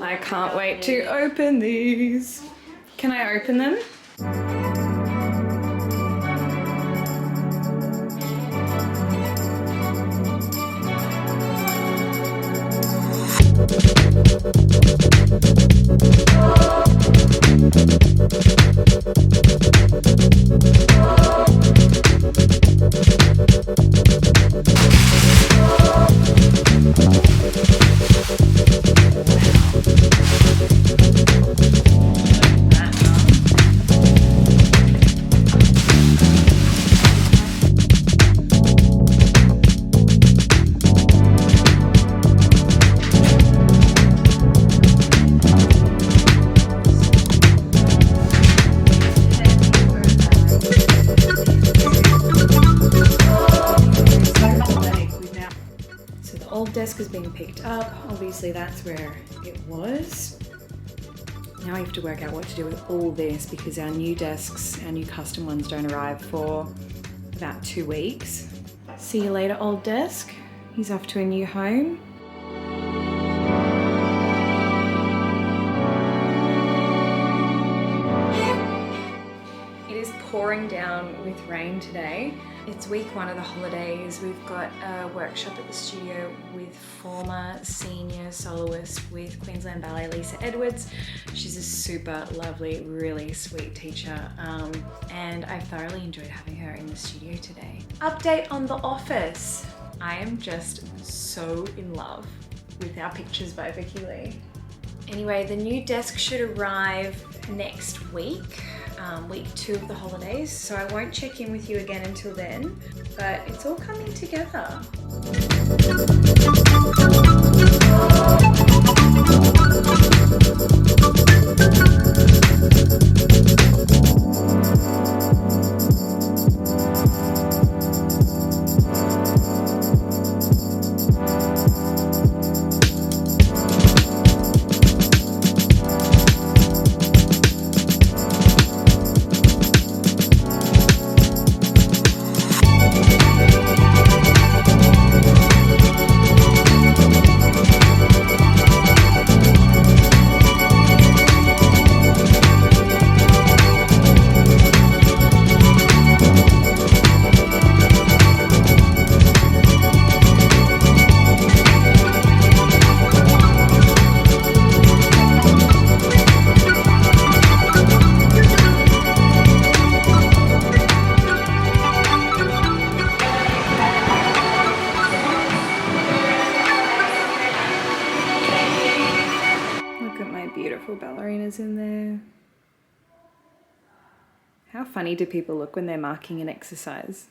I can't wait to open these. Can I open them? Desk is being picked up. Obviously that's where it was. Now I have to work out what to do with all this because our new desks, our new custom ones don't arrive for about 2 weeks. See you later, old desk. He's off to a new home. It is pouring down with rain today. It's week 1 of the holidays. We've got a workshop at the studio with former senior soloist with Queensland Ballet, Lisa Edwards. She's a super lovely, really sweet teacher, and I thoroughly enjoyed having her in the studio today. Update on The Office. I am just so in love with our pictures by Vicky Lee. Anyway, the new desk should arrive next week. Week 2 of the holidays, so I won't check in with you again until then, but it's all coming together. Beautiful ballerinas in there. How funny do people look when they're marking an exercise?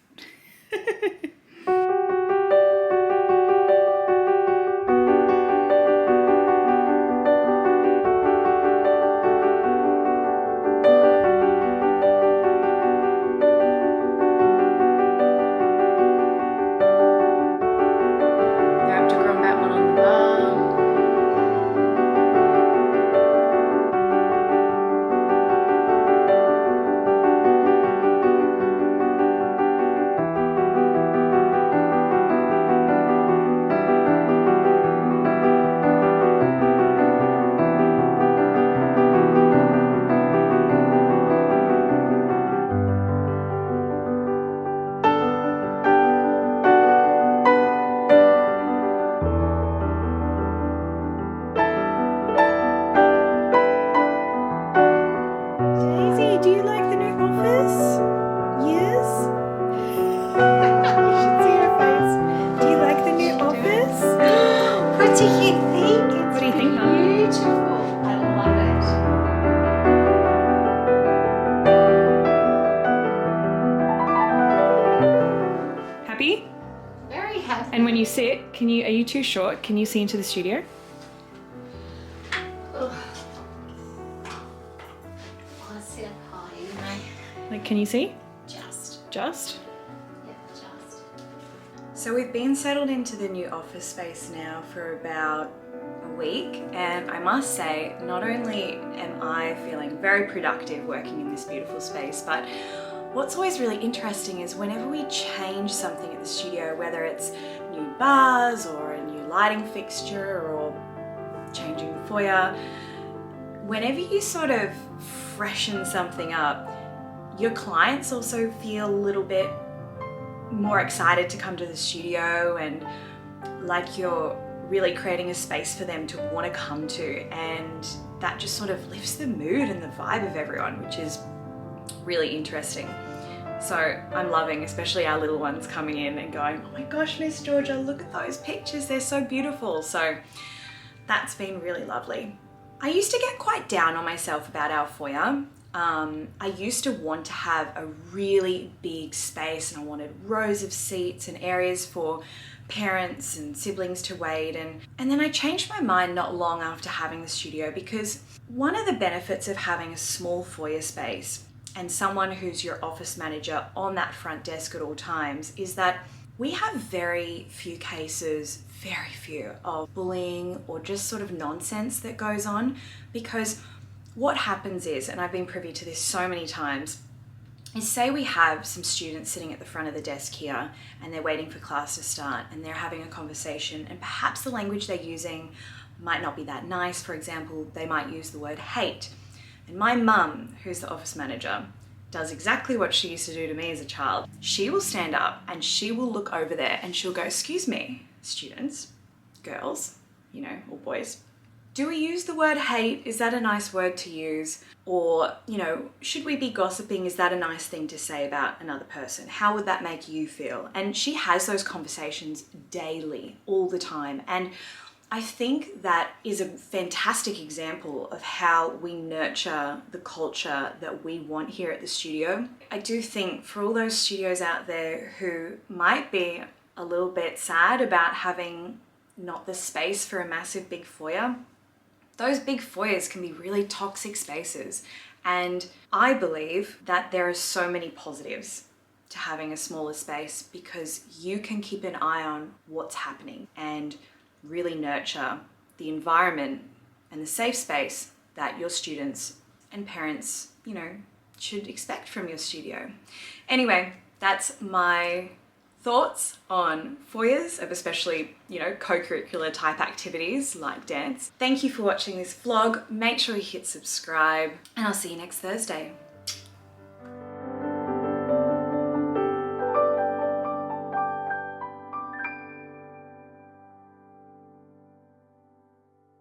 And when you sit, are you too short? Can you see into the studio? Ugh. I sit up high anyway. Like, can you see? Just? Yeah, just. So we've been settled into the new office space now for about a week, and I must say, not only am I feeling very productive working in this beautiful space, but what's always really interesting is whenever we change something at the studio, whether it's new bars or a new lighting fixture or changing the foyer. Whenever you sort of freshen something up, your clients also feel a little bit more excited to come to the studio and like you're really creating a space for them to want to come to, and that just sort of lifts the mood and the vibe of everyone, which is really interesting. So I'm loving, especially our little ones coming in and going, oh my gosh, Miss Georgia, look at those pictures, they're so beautiful. So that's been really lovely. I used to get quite down on myself about our foyer. I used to want to have a really big space, and I wanted rows of seats and areas for parents and siblings to wait, and then I changed my mind not long after having the studio, because one of the benefits of having a small foyer space and someone who's your office manager on that front desk at all times is that we have very few cases, very few, of bullying or just sort of nonsense that goes on. Because what happens is, and I've been privy to this so many times, is say we have some students sitting at the front of the desk here and they're waiting for class to start and they're having a conversation, and perhaps the language they're using might not be that nice. For example, they might use the word hate. And my mum, who's the office manager, does exactly what she used to do to me as a child. She will stand up and she will look over there and she'll go, excuse me, students, girls, or boys, do we use the word hate? Is that a nice word to use? Or, should we be gossiping? Is that a nice thing to say about another person? How would that make you feel? And she has those conversations daily, all the time. And I think that is a fantastic example of how we nurture the culture that we want here at the studio. I do think for all those studios out there who might be a little bit sad about having not the space for a massive big foyer, those big foyers can be really toxic spaces. And I believe that there are so many positives to having a smaller space, because you can keep an eye on what's happening and really nurture the environment and the safe space that your students and parents, should expect from your studio. Anyway, that's my thoughts on foyers of especially, co-curricular type activities like dance. Thank you for watching this vlog. Make sure you hit subscribe, and I'll see you next Thursday.